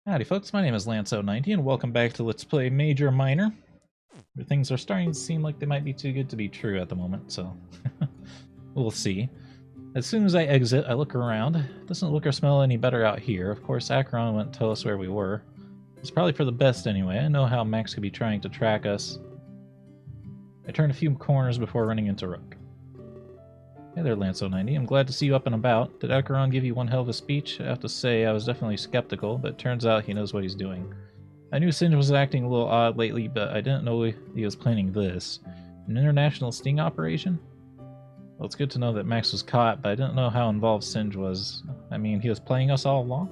Howdy folks, my name is Lance090 and welcome back to Let's Play Major Minor. Where things are starting to seem like they might be too good to be true at the moment, so we'll see. As soon as I exit, I look around. It doesn't look or smell any better out here. Of course, Acheron wouldn't tell us where we were. It's probably for the best anyway. I know how Max could be trying to track us. I turn a few corners before running into Rook. Hey there, Lance090. I'm glad to see you up and about. Did Acheron give you one hell of a speech? I have to say, I was definitely skeptical, but it turns out he knows what he's doing. I knew Singe was acting a little odd lately, but I didn't know he was planning this. An international sting operation? Well, it's good to know that Max was caught, but I didn't know how involved Singe was. I mean, he was playing us all along?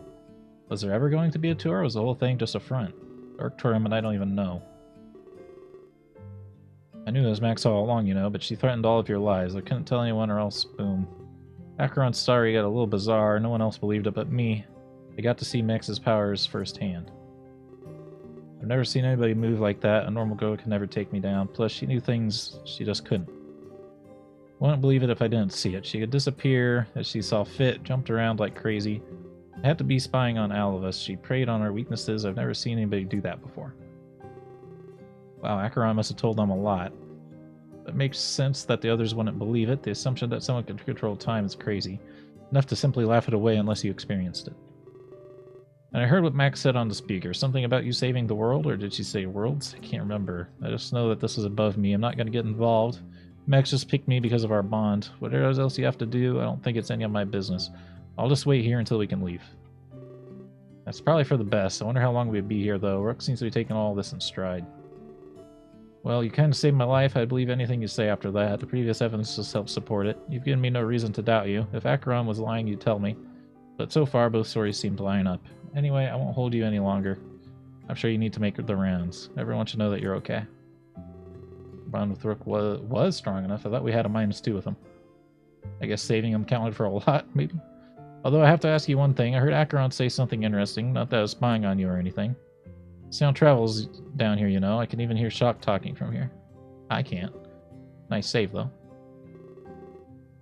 Was there ever going to be a tour, or was the whole thing just a front? Dark tournament, I don't even know. I knew it was Max all along, you know, but she threatened all of your lives. I couldn't tell anyone or else, boom. Acheron's story got a little bizarre. No one else believed it but me. I got to see Max's powers firsthand. I've never seen anybody move like that. A normal girl could never take me down. Plus, she knew things she just couldn't. Wouldn't believe it if I didn't see it. She could disappear as she saw fit, jumped around like crazy. I had to be spying on all of us. She preyed on our weaknesses. I've never seen anybody do that before. Wow, Acheron must have told them a lot. It makes sense that the others wouldn't believe it. The assumption that someone could control time is crazy. Enough to simply laugh it away unless you experienced it. And I heard what Max said on the speaker. Something about you saving the world, or did she say worlds? I can't remember. I just know that this is above me. I'm not going to get involved. Max just picked me because of our bond. Whatever else you have to do, I don't think it's any of my business. I'll just wait here until we can leave. That's probably for the best. I wonder how long we'd be here, though. Rook seems to be taking all this in stride. Well, you kind of saved my life. I'd believe anything you say after that. The previous evidence just helps support it. You've given me no reason to doubt you. If Acheron was lying, you'd tell me. But so far, both stories seem to line up. Anyway, I won't hold you any longer. I'm sure you need to make the rounds. Everyone should know that you're okay. Bond with Rook was strong enough. I thought we had a -2 with him. I guess saving him counted for a lot, maybe? Although I have to ask you one thing. I heard Acheron say something interesting. Not that I was spying on you or anything. Sound travels down here, you know. I can even hear Shock talking from here. I can't. Nice save, though.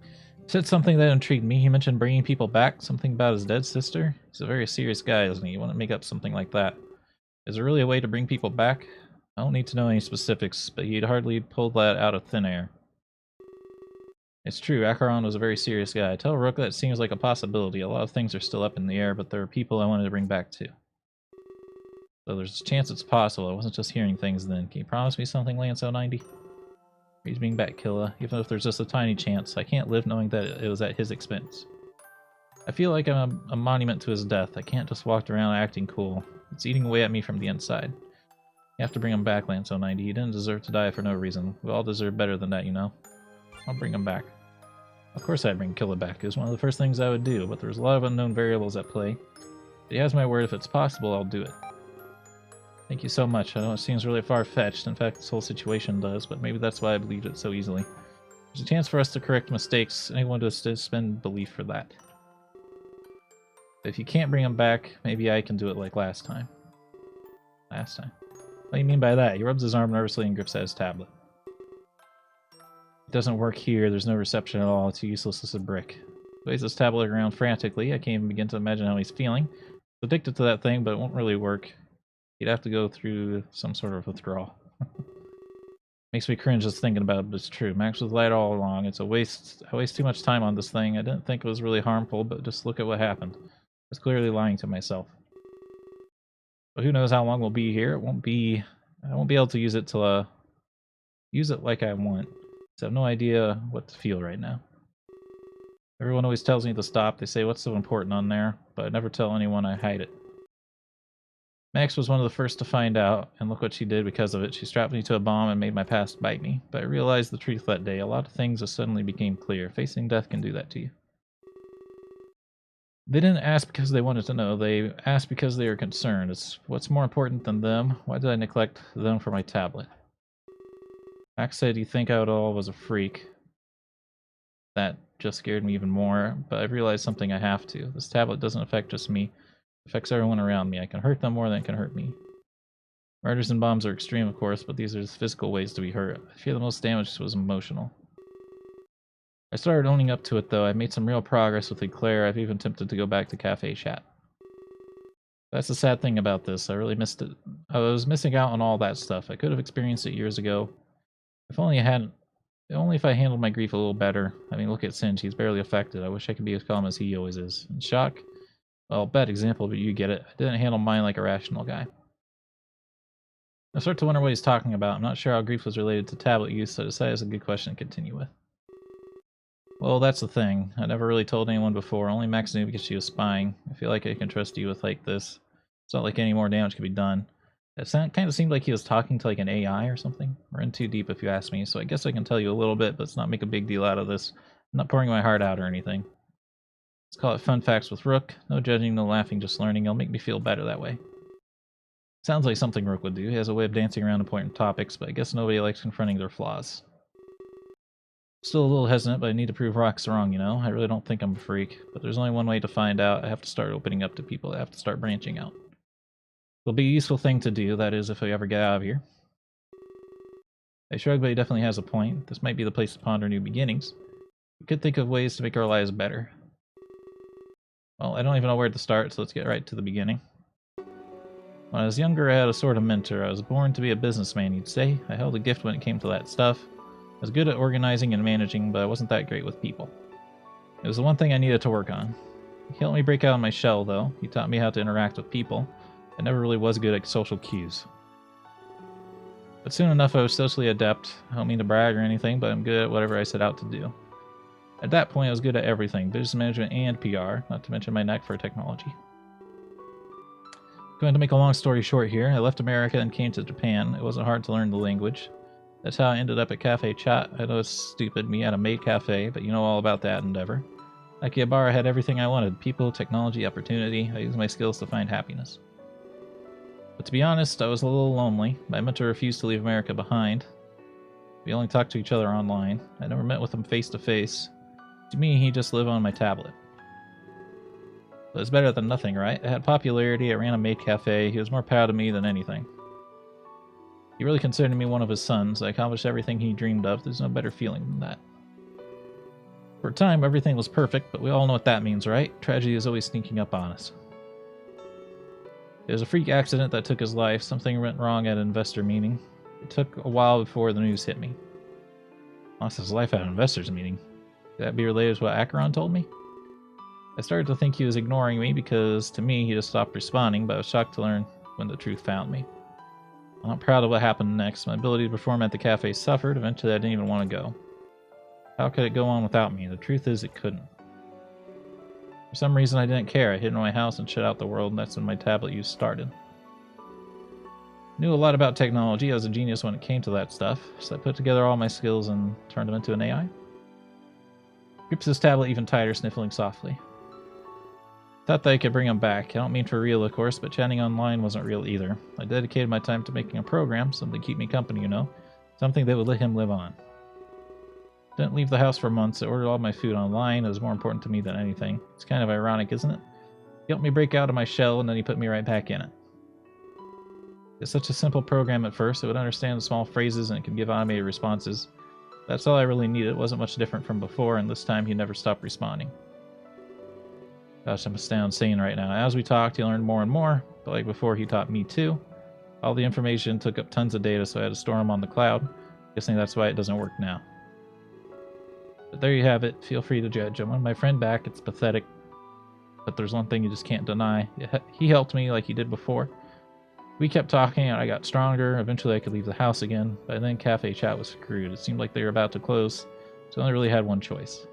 He said something that intrigued me. He mentioned bringing people back, something about his dead sister. He's a very serious guy, isn't he? You wouldn't make up something like that. Is there really a way to bring people back? I don't need to know any specifics, but he'd hardly pulled that out of thin air. It's true, Acheron was a very serious guy. Tell Rook that seems like a possibility. A lot of things are still up in the air, but there are people I wanted to bring back too. So there's a chance it's possible. I wasn't just hearing things then. Can you promise me something, Lance090? He's being back, Killa. Even if there's just a tiny chance, I can't live knowing that it was at his expense. I feel like I'm a monument to his death. I can't just walk around acting cool. It's eating away at me from the inside. You have to bring him back, Lance090. He didn't deserve to die for no reason. We all deserve better than that, you know? I'll bring him back. Of course I'd bring Killa back. It was one of the first things I would do, but there's a lot of unknown variables at play. But he has my word, if it's possible, I'll do it. Thank you so much. I know it seems really far-fetched. In fact, this whole situation does, but maybe that's why I believed it so easily. There's a chance for us to correct mistakes. Anyone to suspend belief for that. But if you can't bring him back, maybe I can do it like last time. Last time? What do you mean by that? He rubs his arm nervously and grips at his tablet. It doesn't work here. There's no reception at all. It's useless as a brick. He waves his tablet around frantically. I can't even begin to imagine how he's feeling. He's addicted to that thing, but it won't really work. He'd have to go through some sort of withdrawal. Makes me cringe just thinking about it, but it's true. Max was right all along. It's a waste. I waste too much time on this thing. I didn't think it was really harmful, but just look at what happened. I was clearly lying to myself. But who knows how long we'll be here. I won't be able to use it till use it like I want. So I have no idea what to feel right now. Everyone always tells me to stop. They say, what's so important on there? But I never tell anyone. I hide it. Max was one of the first to find out, and look what she did because of it. She strapped me to a bomb and made my past bite me. But I realized the truth that day. A lot of things just suddenly became clear. Facing death can do that to you. They didn't ask because they wanted to know. They asked because they were concerned. It's what's more important than them. Why did I neglect them for my tablet? Max said he'd think out all was a freak. That just scared me even more, but I realized something I have to. This tablet doesn't affect just me. Affects everyone around me. I can hurt them more than it can hurt me. Murders and bombs are extreme, of course, but these are just physical ways to be hurt. I fear the most damage was emotional. I started owning up to it, though. I made some real progress with Eclair. I've even attempted to go back to Cafe Chat. That's the sad thing about this. I really missed it. I was missing out on all that stuff. I could have experienced it years ago. If only I hadn't. Only if I handled my grief a little better. I mean, look at Singe. He's barely affected. I wish I could be as calm as he always is. And Shock? Well, bad example, but you get it. I didn't handle mine like a rational guy. I start to wonder what he's talking about. I'm not sure how grief was related to tablet use, so I decided it's a good question to continue with. Well, that's the thing. I never really told anyone before. Only Max knew because she was spying. I feel like I can trust you with like this. It's not like any more damage can be done. It kind of seemed like he was talking to like an AI or something. We're in too deep if you ask me, so I guess I can tell you a little bit, but let's not make a big deal out of this. I'm not pouring my heart out or anything. Let's call it Fun Facts with Rook. No judging, no laughing, just learning. It'll make me feel better that way. Sounds like something Rook would do. He has a way of dancing around important topics, but I guess nobody likes confronting their flaws. Still a little hesitant, but I need to prove Rock's wrong, you know? I really don't think I'm a freak, but there's only one way to find out. I have to start opening up to people. I have to start branching out. It'll be a useful thing to do, that is, if I ever get out of here. I shrug, but he definitely has a point. This might be the place to ponder new beginnings. We could think of ways to make our lives better. Well, I don't even know where to start, so let's get right to the beginning. When I was younger, I had a sort of mentor. I was born to be a businessman, you'd say. I held a gift when it came to that stuff. I was good at organizing and managing, but I wasn't that great with people. It was the one thing I needed to work on. He helped me break out of my shell, though. He taught me how to interact with people. I never really was good at social cues. But soon enough, I was socially adept. I don't mean to brag or anything, but I'm good at whatever I set out to do. At that point, I was good at everything, business management and PR, not to mention my knack for technology. Going to make a long story short here, I left America and came to Japan. It wasn't hard to learn the language. That's how I ended up at Cafe Chat. I know it's stupid, me at a maid cafe, but you know all about that endeavor. Akihabara had everything I wanted: people, technology, opportunity. I used my skills to find happiness. But to be honest, I was a little lonely. My mentor refused to leave America behind. We only talked to each other online. I never met with him face to face. To me, he just lived on my tablet. But it's better than nothing, right? I had popularity, I ran a maid cafe, he was more proud of me than anything. He really considered me one of his sons. I accomplished everything he dreamed of. There's no better feeling than that. For a time, everything was perfect, but we all know what that means, right? Tragedy is always sneaking up on us. It was a freak accident that took his life. Something went wrong at an investor meeting. It took a while before the news hit me. Lost his life at an investors meeting. Could that be related to what Acheron told me? I started to think he was ignoring me because, to me, he just stopped responding, but I was shocked to learn when the truth found me. I'm not proud of what happened next. My ability to perform at the cafe suffered. Eventually, I didn't even want to go. How could it go on without me? The truth is, it couldn't. For some reason, I didn't care. I hid in my house and shut out the world, and that's when my tablet use started. Knew a lot about technology. I was a genius when it came to that stuff, so I put together all my skills and turned them into an AI. Grips his tablet even tighter, sniffling softly. Thought that I could bring him back. I don't mean for real, of course, but chatting online wasn't real either. I dedicated my time to making a program, something to keep me company, you know, something that would let him live on. Didn't leave the house for months. I ordered all my food online. It was more important to me than anything. It's kind of ironic, isn't it? He helped me break out of my shell, and then he put me right back in it. It's such a simple program at first. It would understand the small phrases, and it could give automated responses. That's all I really needed. It wasn't much different from before, and this time he never stopped responding. Gosh, I'm astounded sane right now. As we talked, he learned more and more, but like before, he taught me too. All the information took up tons of data, so I had to store them on the cloud. Guessing that's why it doesn't work now. But there you have it. Feel free to judge. I want my friend back. It's pathetic. But there's one thing you just can't deny. He helped me like he did before. We kept talking, and I got stronger. Eventually, I could leave the house again. By then, Cafe Chat was screwed. It seemed like they were about to close, so I only really had one choice.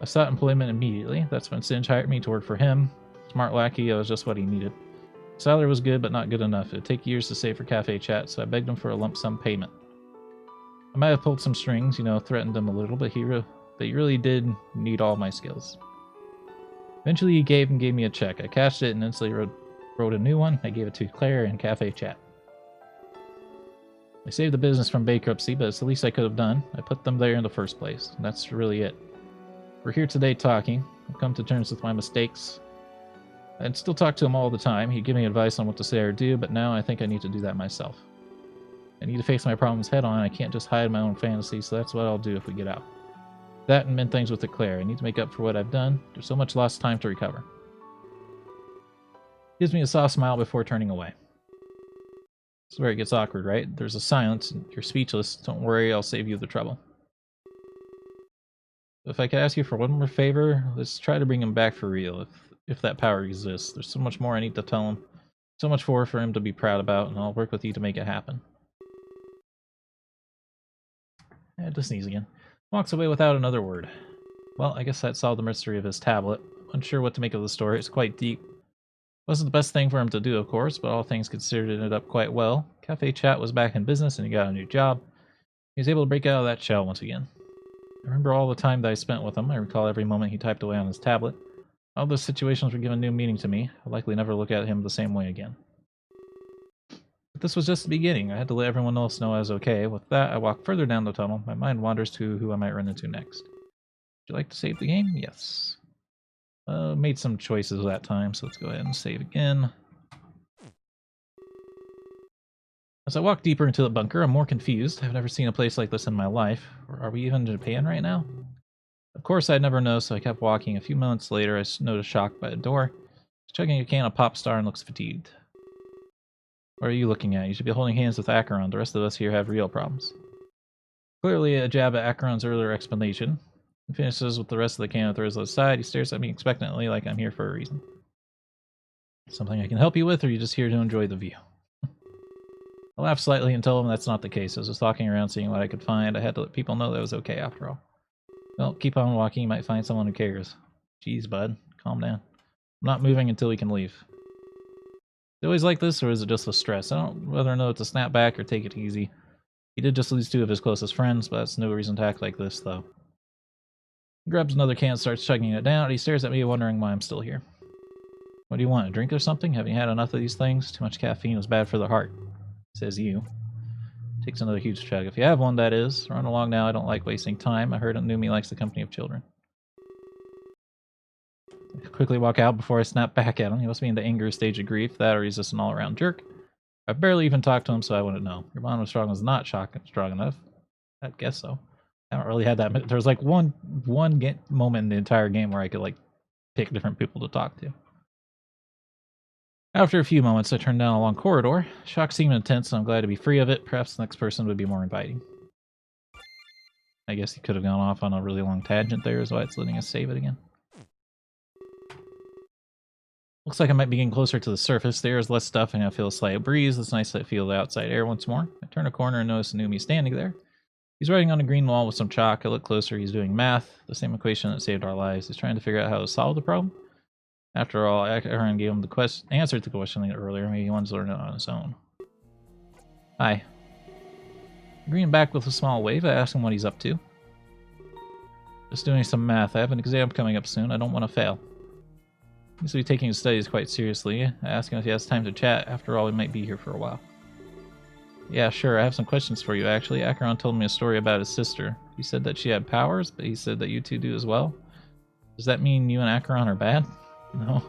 I sought employment immediately. That's when Singe hired me to work for him. Smart lackey, I was just what he needed. Salary was good, but not good enough. It would take years to save for Cafe Chat, so I begged him for a lump sum payment. I might have pulled some strings, you know, threatened him a little, but he really did need all my skills. Eventually, he gave me a check. I cashed it and instantly wrote a new one. I gave it to Claire and Cafe Chat. I saved the business from bankruptcy, but it's the least I could have done. I put them there in the first place. And that's really it. We're here today talking. I've come to terms with my mistakes. I'd still talk to him all the time. He'd give me advice on what to say or do, but now I think I need to do that myself. I need to face my problems head on. I can't just hide my own fantasies, so that's what I'll do if we get out. That and mend things with Claire. I need to make up for what I've done. There's so much lost time to recover. Gives me a soft smile before turning away. This is where it gets awkward, right? There's a silence, and you're speechless. Don't worry, I'll save you the trouble. If I could ask you for one more favor, let's try to bring him back for real, if that power exists. There's so much more I need to tell him. So much more for him to be proud about, and I'll work with you to make it happen. I had to sneeze again. Walks away without another word. Well, I guess that solved the mystery of his tablet. Unsure what to make of the story. It's quite deep. Wasn't the best thing for him to do, of course, but all things considered, it ended up quite well. Cafe Chat was back in business, and he got a new job. He was able to break out of that shell once again. I remember all the time that I spent with him. I recall every moment he typed away on his tablet. All those situations were given new meaning to me. I'll likely never look at him the same way again. But this was just the beginning. I had to let everyone else know I was okay. With that, I walk further down the tunnel. My mind wanders to who I might run into next. Would you like to save the game? Yes. Made some choices that time, so let's go ahead and save again. As I walk deeper into the bunker, I'm more confused. I've never seen a place like this in my life. Are we even in Japan right now? Of course, I'd never know, so I kept walking. A few moments later, I noticed shocked by the door. He's chugging a can of Pop Star and looks fatigued. What are you looking at? You should be holding hands with Acheron. The rest of us here have real problems. Clearly a jab at Acheron's earlier explanation. He finishes with the rest of the can and throws it aside. He stares at me expectantly like I'm here for a reason. Something I can help you with, or are you just here to enjoy the view? I laughed slightly and told him that's not the case. I was just walking around seeing what I could find. I had to let people know that it was okay after all. Well, keep on walking. You might find someone who cares. Jeez, bud. Calm down. I'm not moving until we can leave. Is it always like this, or is it just the stress? I don't whether or know to snap back or take it easy. He did just lose two of his closest friends, but that's no reason to act like this, though. He grabs another can and starts chugging it down. He stares at me, wondering why I'm still here. What do you want, a drink or something? Haven't you had enough of these things? Too much caffeine is bad for the heart, says you. Takes another huge chug. If you have one, that is. Run along now, I don't like wasting time. I heard Numi likes the company of children. I quickly walk out before I snap back at him. He must be in the anger stage of grief, that or he's just an all-around jerk. I've barely even talked to him, so I wouldn't know. Your bond was not strong enough. I guess so. I haven't really had that. There was like one moment in the entire game where I could like pick different people to talk to. After a few moments, I turned down a long corridor. Shock seemed intense, and I'm glad to be free of it. Perhaps the next person would be more inviting. I guess he could have gone off on a really long tangent there, is why it's letting us save it again. Looks like I might be getting closer to the surface. There is less stuff, and I feel a slight breeze. It's nice to feel the outside air once more. I turn a corner and notice Numi standing there. He's writing on a green wall with some chalk. I look closer. He's doing math, the same equation that saved our lives. He's trying to figure out how to solve the problem. After all, Aaron gave him the answer to the question earlier. Maybe he wants to learn it on his own. Hi. Agreeing back with a small wave, I ask him what he's up to. Just doing some math. I have an exam coming up soon. I don't want to fail. He's to be taking his studies quite seriously. I ask him if he has time to chat. After all, we might be here for a while. Yeah, sure. I have some questions for you, actually. Acheron told me a story about his sister. He said that she had powers, but he said that you two do as well. Does that mean you and Acheron are bad? No.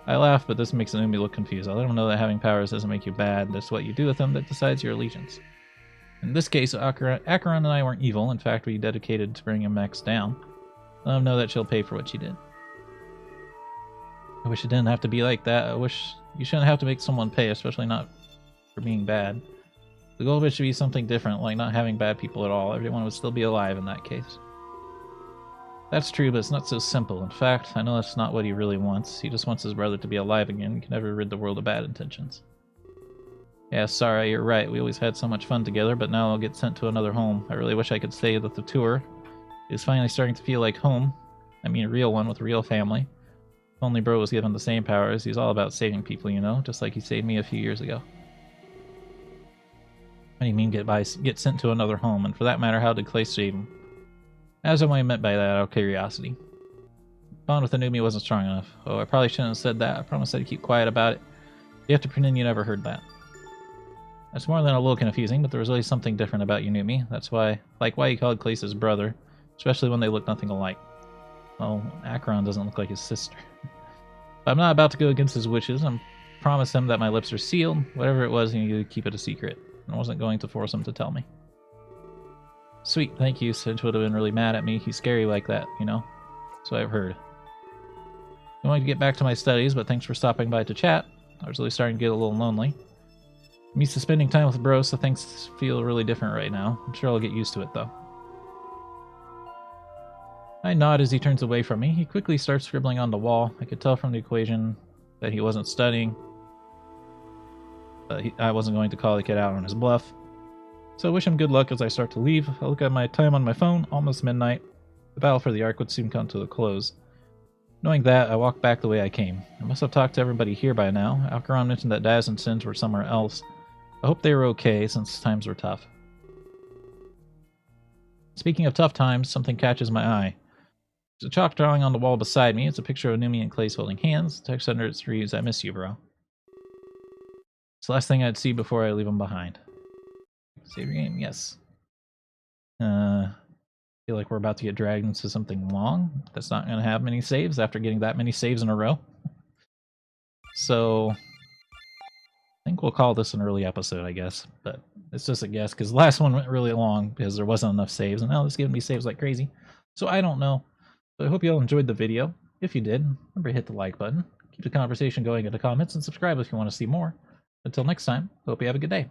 I laugh, but this makes Numi look confused. I let him know that having powers doesn't make you bad. That's what you do with them that decides your allegiance. In this case, Acheron and I weren't evil. In fact, we dedicated to bringing Max down. Let him know that she'll pay for what she did. I wish it didn't have to be like that. I wish you shouldn't have to make someone pay, especially not for being bad. The goal of it should be something different, like not having bad people at all. Everyone would still be alive in that case. That's true, but it's not so simple. In fact, I know that's not what he really wants. He just wants his brother to be alive again. He can never rid the world of bad intentions. Yeah, sorry, you're right. We always had so much fun together, but now I'll get sent to another home. I really wish I could stay with the tour. It's finally starting to feel like home. I mean, a real one with a real family. If only bro was given the same powers. He's all about saving people, you know, just like he saved me a few years ago. What do you mean get sent to another home? And for that matter, how did Clay save him? As what I meant by that, out of curiosity. Bond with Numi wasn't strong enough. Oh, I probably shouldn't have said that. I promised I'd keep quiet about it. You have to pretend you never heard that. That's more than a little confusing, but there was always something different about you, Numi. That's why he called Clace his brother, especially when they look nothing alike. Well, Acheron doesn't look like his sister. But I'm not about to go against his wishes. I promised him that my lips are sealed. Whatever it was, he needed to keep it a secret. I wasn't going to force him to tell me. Sweet, thank you. Sinch would have been really mad at me. He's scary like that, you know? So I've heard. I wanted to get back to my studies, but thanks for stopping by to chat. I was really starting to get a little lonely. I'm used to spending time with bros, so things feel really different right now. I'm sure I'll get used to it, though. I nod as he turns away from me. He quickly starts scribbling on the wall. I could tell from the equation that he wasn't studying. But I wasn't going to call the kid out on his bluff. So I wish him good luck as I start to leave. I look at my time on my phone, almost midnight. The battle for the Ark would soon come to a close. Knowing that, I walk back the way I came. I must have talked to everybody here by now. Alcaron mentioned that Daz and Sins were somewhere else. I hope they were okay, since times were tough. Speaking of tough times, something catches my eye. There's a chalk drawing on the wall beside me. It's a picture of Numi and Clays holding hands. The text under it reads, "I miss you, bro." It's the last thing I'd see before I leave them behind. Save your game? Yes. Feel like we're about to get dragged into something long. That's not going to have many saves after getting that many saves in a row. So, I think we'll call this an early episode, I guess. But it's just a guess, because the last one went really long because there wasn't enough saves. And now it's giving me saves like crazy. So I don't know. So I hope you all enjoyed the video. If you did, remember to hit the like button. Keep the conversation going in the comments, and subscribe if you want to see more. Until next time, hope you have a good day.